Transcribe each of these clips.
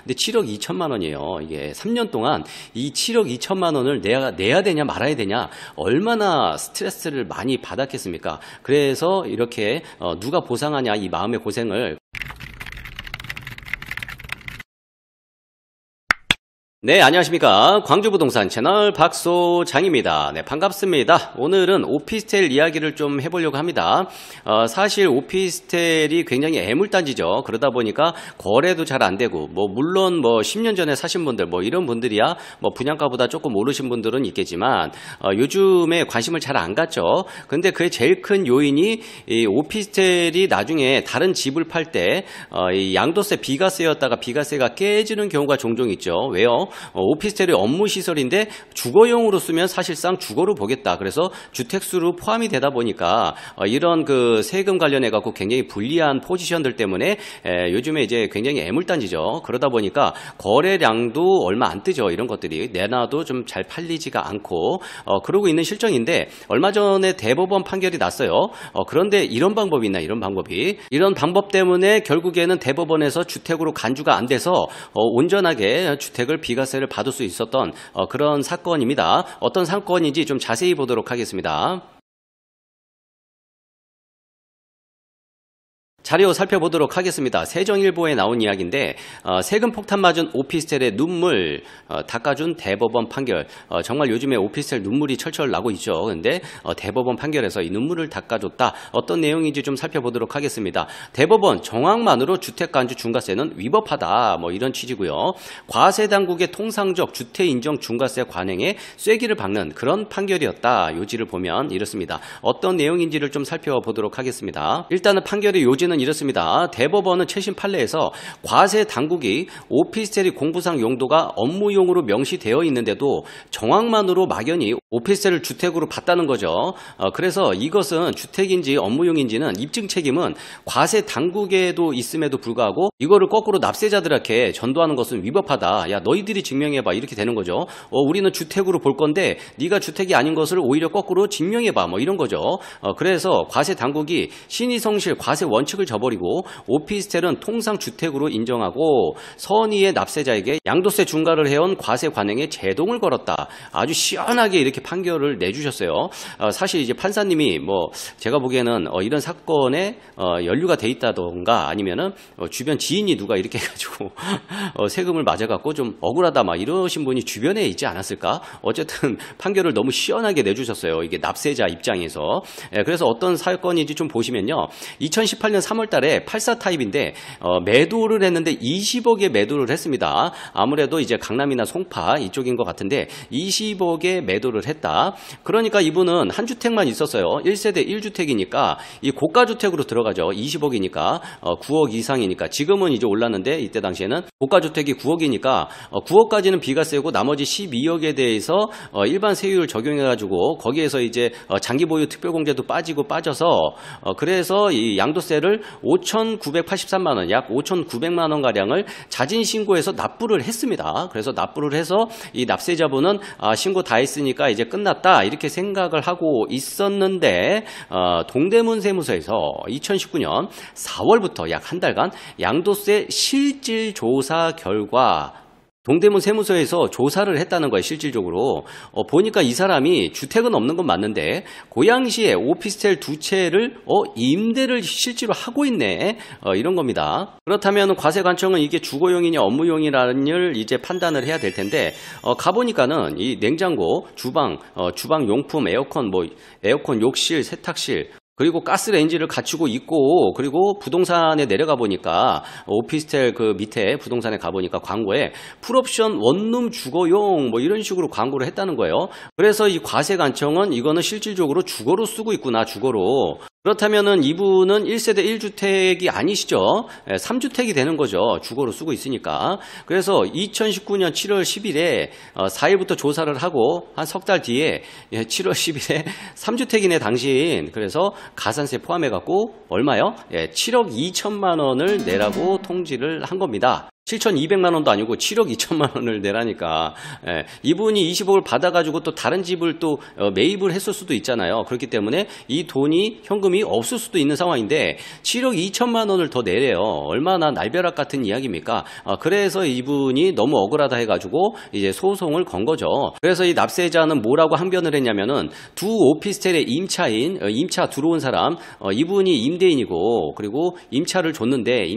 근데 7억 2천만 원이에요. 이게 3년 동안 이 7억 2천만 원을 내야 되냐 말아야 되냐, 얼마나 스트레스를 많이 받았겠습니까? 그래서 이렇게 누가 보상하냐, 이 마음의 고생을. 네, 안녕하십니까. 광주부동산 채널 박소장입니다. 네, 반갑습니다. 오늘은 오피스텔 이야기를 좀 해보려고 합니다. 사실 오피스텔이 굉장히 애물단지죠. 그러다 보니까 거래도 잘 안 되고, 물론 10년 전에 사신 분들, 이런 분들이야, 분양가보다 조금 오르신 분들은 있겠지만, 요즘에 관심을 잘 안 갖죠. 근데 그의 제일 큰 요인이 이 오피스텔이 나중에 다른 집을 팔 때, 이 양도세 비과세였다가 비과세가 깨지는 경우가 종종 있죠. 왜요? 오피스텔이 업무시설인데 주거용으로 쓰면 사실상 주거로 보겠다. 그래서 주택수로 포함이 되다 보니까 이런 그 세금 관련해 갖고 굉장히 불리한 포지션들 때문에 요즘에 이제 굉장히 애물단지죠. 그러다 보니까 거래량도 얼마 안 뜨죠. 이런 것들이 내놔도 좀 잘 팔리지가 않고 그러고 있는 실정인데, 얼마 전에 대법원 판결이 났어요. 그런데 이런 방법이 있나, 이런 방법 때문에 결국에는 대법원에서 주택으로 간주가 안 돼서 온전하게 주택을 비과세를 받을 수 있었던 그런 사건입니다. 어떤 사건인지 좀 자세히 보도록 하겠습니다. 자료 살펴보도록 하겠습니다. 세정일보에 나온 이야기인데, 세금 폭탄 맞은 오피스텔의 눈물 닦아준 대법원 판결. 정말 요즘에 오피스텔 눈물이 철철 나고 있죠. 근데 대법원 판결에서 이 눈물을 닦아줬다. 어떤 내용인지 좀 살펴보도록 하겠습니다. 대법원 정황만으로 주택간주 중과세는 위법하다. 이런 취지고요. 과세당국의 통상적 주택인정 중과세 관행에 쐐기를 박는 그런 판결이었다. 요지를 보면 이렇습니다. 어떤 내용인지를 좀 살펴보도록 하겠습니다. 일단은 판결의 요지는 이렇습니다. 대법원은 최신 판례에서 과세 당국이 오피스텔이 공부상 용도가 업무용으로 명시되어 있는데도 정황만으로 막연히 오피스텔을 주택으로 봤다는 거죠. 그래서 이것은 주택인지 업무용인지는 입증 책임은 과세 당국에도 있음에도 불구하고 이거를 거꾸로 납세자들에게 전도하는 것은 위법하다. 야, 너희들이 증명해봐. 이렇게 되는 거죠. 우리는 주택으로 볼 건데 네가 주택이 아닌 것을 오히려 거꾸로 증명해봐. 이런 거죠. 그래서 과세 당국이 신의성실 과세 원칙을 저버리고 오피스텔은 통상 주택으로 인정하고 선의의 납세자에게 양도세 중과를 해온 과세 관행에 제동을 걸었다. 아주 시원하게 이렇게 판결을 내주셨어요. 사실 이제 판사님이 제가 보기에는 이런 사건에 연루가 돼 있다던가 아니면은 주변 지인이 누가 이렇게 해가지고 세금을 맞아갖고 좀 억울하다 이러신 분이 주변에 있지 않았을까? 어쨌든 판결을 너무 시원하게 내주셨어요. 이게 납세자 입장에서. 그래서 어떤 사건인지 좀 보시면요. 2018년 3월 달에 84 타입인데 매도를 했는데 20억에 매도를 했습니다. 아무래도 이제 강남이나 송파 이쪽인 것 같은데 20억에 매도를 했다. 그러니까 이분은 한 주택만 있었어요. 1세대 1주택이니까 이 고가주택으로 들어가죠. 20억이니까 9억 이상이니까. 지금은 이제 올랐는데 이때 당시에는 고가주택이 9억이니까 9억까지는 비과세고 나머지 12억에 대해서 일반 세율 적용해가지고 거기에서 이제 장기보유 특별공제도 빠져서 그래서 이 양도세를 5,983만 원, 약 5,900만 원 가량을 자진 신고해서 납부를 했습니다. 그래서 납부를 해서 이 납세자분은 신고 다 했으니까 이제 끝났다 이렇게 생각을 하고 있었는데 동대문 세무서에서 2019년 4월부터 약 한 달간 양도세 실질 조사 결과 동대문 세무서에서 조사를 했다는 거예요. 실질적으로 보니까 이 사람이 주택은 없는 건 맞는데 고양시에 오피스텔 2채를 임대를 실제로 하고 있네. 이런 겁니다. 그렇다면 과세관청은 이게 주거용이냐 업무용이라는 걸 이제 판단을 해야 될 텐데 가보니까는 이 냉장고, 주방 용품, 에어컨, 에어컨 욕실, 세탁실 그리고 가스레인지를 갖추고 있고, 그리고 부동산에 내려가 보니까 오피스텔 그 밑에 부동산에 가보니까 광고에 풀옵션 원룸 주거용 이런 식으로 광고를 했다는 거예요. 그래서 이 과세관청은 이거는 실질적으로 주거로 쓰고 있구나, 주거로. 그렇다면은 이분은 1세대 1주택이 아니시죠. 3주택이 되는 거죠. 주거로 쓰고 있으니까. 그래서 2019년 7월 10일에 4일부터 조사를 하고 한 석 달 뒤에 7월 10일에 3주택이네 당신. 그래서 가산세 포함해갖고 얼마요? 7억 2천만 원을 내라고 통지를 한 겁니다. 7,200만 원도 아니고 7억 2천만 원을 내라니까. 이분이 20억을 받아가지고 또 다른 집을 또 매입을 했을 수도 있잖아요. 그렇기 때문에 이 돈이 현금이 없을 수도 있는 상황인데 7억 2천만 원을 더 내래요. 얼마나 날벼락 같은 이야기입니까? 그래서 이분이 너무 억울하다 해가지고 이제 소송을 건 거죠. 그래서 이 납세자는 뭐라고 항변을 했냐면은 두 오피스텔의 임차인, 임차 들어온 사람, 이분이 임대인이고 그리고 임차를 줬는데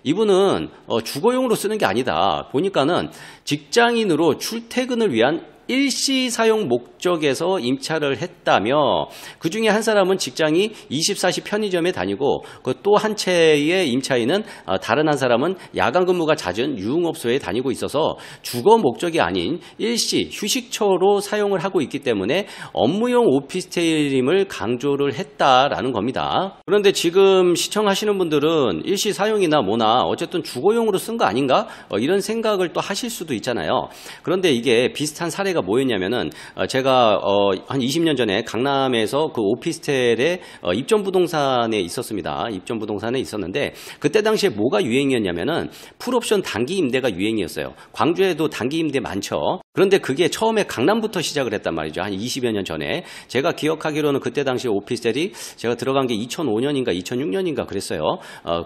이분은 주거용으로 쓰는 게 아니다. 보니까는 직장인으로 출퇴근을 위한 일시 사용 목적에서 임차를 했다며 그 중에 한 사람은 직장이 24시 편의점에 다니고 그 또 한 채의 임차인은 다른 한 사람은 야간 근무가 잦은 유흥업소에 다니고 있어서 주거 목적이 아닌 일시 휴식처로 사용을 하고 있기 때문에 업무용 오피스텔임을 강조를 했다라는 겁니다. 그런데 지금 시청하시는 분들은 일시 사용이나 뭐나 어쨌든 주거용으로 쓴 거 아닌가? 이런 생각을 또 하실 수도 있잖아요. 그런데 이게 비슷한 사례가 뭐였냐면은 제가 한 20년 전에 강남에서 그 오피스텔에 입점부동산에 있었습니다. 입점부동산에 있었는데 그때 당시에 뭐가 유행이었냐면은 풀옵션 단기 임대가 유행이었어요. 광주에도 단기 임대 많죠. 그런데 그게 처음에 강남부터 시작을 했단 말이죠. 한 20여 년 전에. 제가 기억하기로는 그때 당시에 오피스텔이 제가 들어간 게 2005년인가 2006년인가 그랬어요.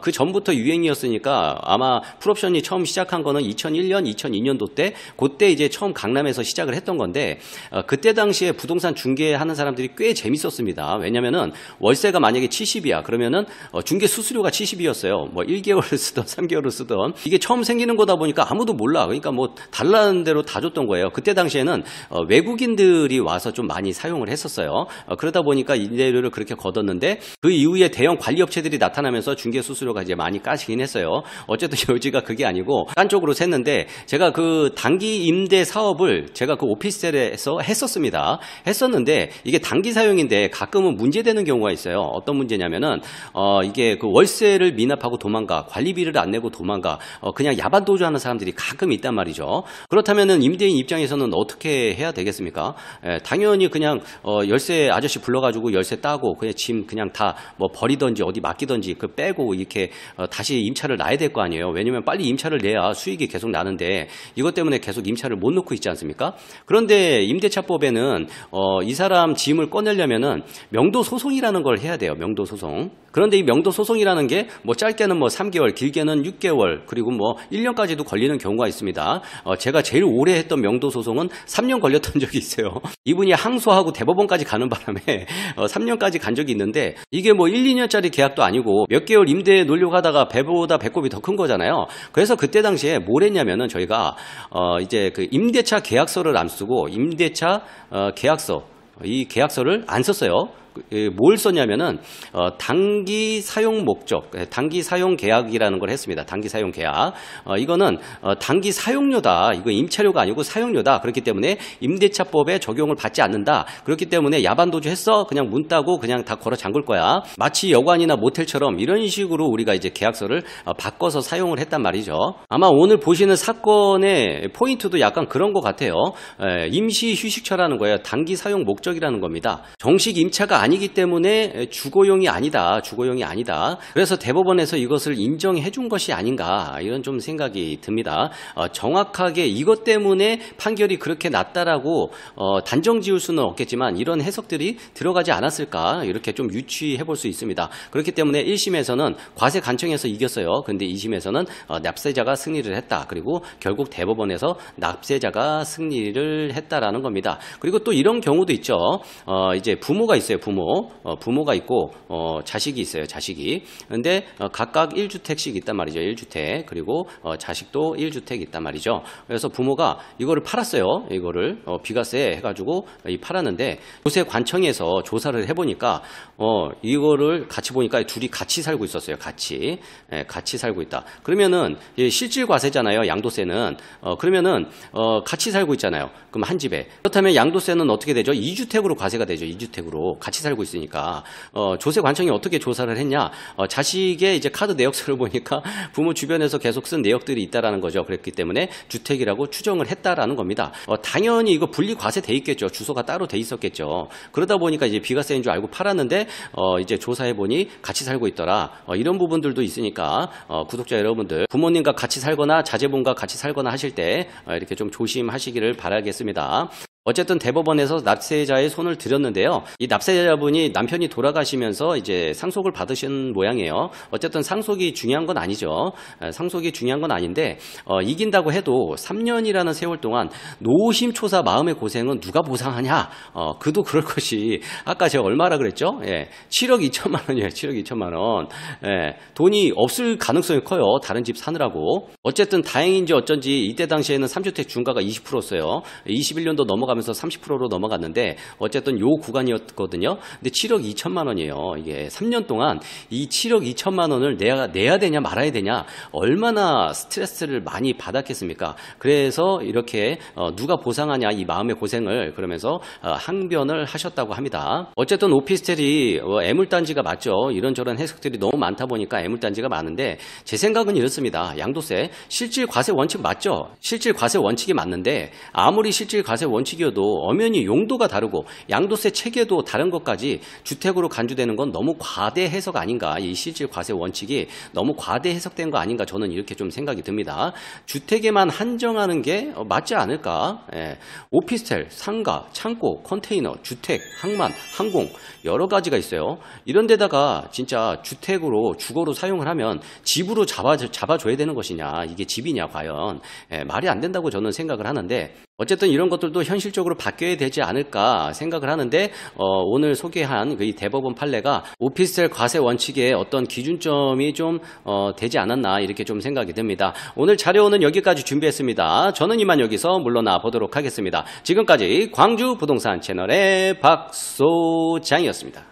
그 전부터 유행이었으니까 아마 풀옵션이 처음 시작한 거는 2001년, 2002년도 때 그때 이제 처음 강남에서 시작을 했던 건데 그때 당시에 부동산 중개하는 사람들이 꽤 재밌었습니다. 왜냐면은 월세가 만약에 70이야 그러면은 중개 수수료가 70이었어요. 뭐 1개월을 쓰던 3개월을 쓰던 이게 처음 생기는 거다 보니까 아무도 몰라. 그러니까 뭐 달라는 대로 다 줬던 거예요. 그때 당시에는 외국인들이 와서 좀 많이 사용을 했었어요. 그러다 보니까 임대료를 그렇게 걷었는데 그 이후에 대형 관리업체들이 나타나면서 중개 수수료가 이제 많이 까지긴 했어요. 어쨌든 요지가 그게 아니고 딴 쪽으로 샜는데 제가 그 단기 임대 사업을 제가 그 오피스텔에서 했었는데 이게 단기 사용인데 가끔은 문제되는 경우가 있어요. 어떤 문제냐면은 이게 그 월세를 미납하고 도망가, 관리비를 안 내고 도망가, 그냥 야반 도주하는 사람들이 가끔 있단 말이죠. 그렇다면은 임대인 입장에서는 어떻게 해야 되겠습니까? 당연히 그냥 열쇠 아저씨 불러가지고 열쇠 따고 그냥 짐 그냥 다 뭐 버리던지 어디 맡기던지 그 빼고 이렇게 다시 임차를 놔야 될 거 아니에요. 왜냐면 빨리 임차를 내야 수익이 계속 나는데 이것 때문에 계속 임차를 못 놓고 있지 않습니까? 그런데 임대차법에는 이 사람 짐을 꺼내려면은 명도 소송이라는 걸 해야 돼요. 명도 소송. 그런데 이 명도 소송이라는 게 뭐 짧게는 뭐 3개월, 길게는 6개월, 그리고 뭐 1년까지도 걸리는 경우가 있습니다. 제가 제일 오래 했던 명도 소송은 3년 걸렸던 적이 있어요. 이분이 항소하고 대법원까지 가는 바람에 3년까지 간 적이 있는데 이게 뭐 1, 2년짜리 계약도 아니고 몇 개월 임대 놓으려고 하다가 배보다 배꼽이 더 큰 거잖아요. 그래서 그때 당시에 뭘 했냐면은 저희가 이제 그 임대차 계약서를 안 쓰고 임대차 계약서 이 계약서를 안 썼어요. 뭘 썼냐면은 단기 사용 목적, 단기 사용 계약이라는 걸 했습니다. 단기 사용 계약. 이거는 단기 사용료다. 이거 임차료가 아니고 사용료다. 그렇기 때문에 임대차법에 적용을 받지 않는다. 그렇기 때문에 야반도주 했어. 그냥 문 따고 그냥 다 걸어 잠글 거야. 마치 여관이나 모텔처럼 이런 식으로 우리가 이제 계약서를 바꿔서 사용을 했단 말이죠. 아마 오늘 보시는 사건의 포인트도 약간 그런 것 같아요. 임시 휴식처라는 거예요. 단기 사용 목적이라는 겁니다. 정식 임차가 아니기 때문에 주거용이 아니다. 주거용이 아니다. 그래서 대법원에서 이것을 인정해 준 것이 아닌가 이런 좀 생각이 듭니다. 정확하게 이것 때문에 판결이 그렇게 났다라고 단정 지을 수는 없겠지만 이런 해석들이 들어가지 않았을까 이렇게 좀 유추해 볼 수 있습니다. 그렇기 때문에 1심에서는 과세 간청에서 이겼어요. 근데 2심에서는 납세자가 승리를 했다. 그리고 결국 대법원에서 납세자가 승리를 했다라는 겁니다. 그리고 또 이런 경우도 있죠. 이제 부모가 있어요. 부모가 있고 자식이 있어요. 자식이. 근데 각각 1주택씩 있단 말이죠. 1주택. 그리고 자식도 1주택 있단 말이죠. 그래서 부모가 이거를 팔았어요. 이거를 비과세 해가지고 팔았는데 조세 관청에서 조사를 해보니까 이거를 같이 보니까 둘이 같이 살고 있었어요. 같이 살고 있다. 그러면은 실질 과세잖아요. 양도세는. 그러면은 같이 살고 있잖아요. 그럼 한 집에. 그렇다면 양도세는 어떻게 되죠? 2주택으로 과세가 되죠. 2주택으로 같이 같이 살고 있으니까 조세관청이 어떻게 조사를 했냐? 자식의 이제 카드 내역서를 보니까 부모 주변에서 계속 쓴 내역들이 있다라는 거죠. 그랬기 때문에 주택이라고 추정을 했다라는 겁니다. 당연히 이거 분리 과세돼 있겠죠. 주소가 따로 돼 있었겠죠. 그러다 보니까 이제 비과세인 줄 알고 팔았는데 이제 조사해 보니 같이 살고 있더라. 이런 부분들도 있으니까 구독자 여러분들 부모님과 같이 살거나 자제분과 같이 살거나 하실 때 이렇게 좀 조심하시기를 바라겠습니다. 어쨌든 대법원에서 납세자의 손을 들였는데요. 이 납세자분이 남편이 돌아가시면서 이제 상속을 받으신 모양이에요. 어쨌든 상속이 중요한 건 아니죠. 상속이 중요한 건 아닌데 이긴다고 해도 3년이라는 세월 동안 노심초사 마음의 고생은 누가 보상하냐? 그도 그럴 것이 아까 제가 얼마라 그랬죠? 7억 2천만 원이에요. 7억 2천만 원. 돈이 없을 가능성이 커요. 다른 집 사느라고. 어쨌든 다행인지 어쩐지 이때 당시에는 3주택 중과가 20%였어요. 21년도 넘어가면서 30%로 넘어갔는데 어쨌든 요 구간이었거든요. 근데 7억 2천만 원이에요. 이게 3년 동안 이 7억 2천만 원을 내야 되냐 말아야 되냐 얼마나 스트레스를 많이 받았겠습니까? 그래서 이렇게 누가 보상하냐 이 마음의 고생을 그러면서 항변을 하셨다고 합니다. 어쨌든 오피스텔이 애물단지가 맞죠. 이런저런 해석들이 너무 많다 보니까 애물단지가 많은데 제 생각은 이렇습니다. 양도세 실질 과세 원칙 맞죠? 실질 과세 원칙이 맞는데 아무리 실질 과세 원칙이어도 엄연히 용도가 다르고 양도세 체계도 다른 것까지 주택으로 간주되는 건 너무 과대 해석 아닌가. 이 실질 과세 원칙이 너무 과대 해석된 거 아닌가 저는 이렇게 좀 생각이 듭니다. 주택에만 한정하는 게 맞지 않을까. 오피스텔, 상가, 창고, 컨테이너, 주택, 항만, 항공 여러 가지가 있어요. 이런 데다가 진짜 주택으로 주거로 사용을 하면 집으로 잡아줘야 되는 것이냐 이게 집이냐 과연 말이 안 된다고 저는 생각을 하는데 어쨌든 이런 것들도 현실적으로 바뀌어야 되지 않을까 생각을 하는데 오늘 소개한 이 대법원 판례가 오피스텔 과세 원칙의 어떤 기준점이 좀 되지 않았나 이렇게 좀 생각이 듭니다. 오늘 자료는 여기까지 준비했습니다. 저는 이만 여기서 물러나 보도록 하겠습니다. 지금까지 광주 부동산 채널의 박소장이었습니다.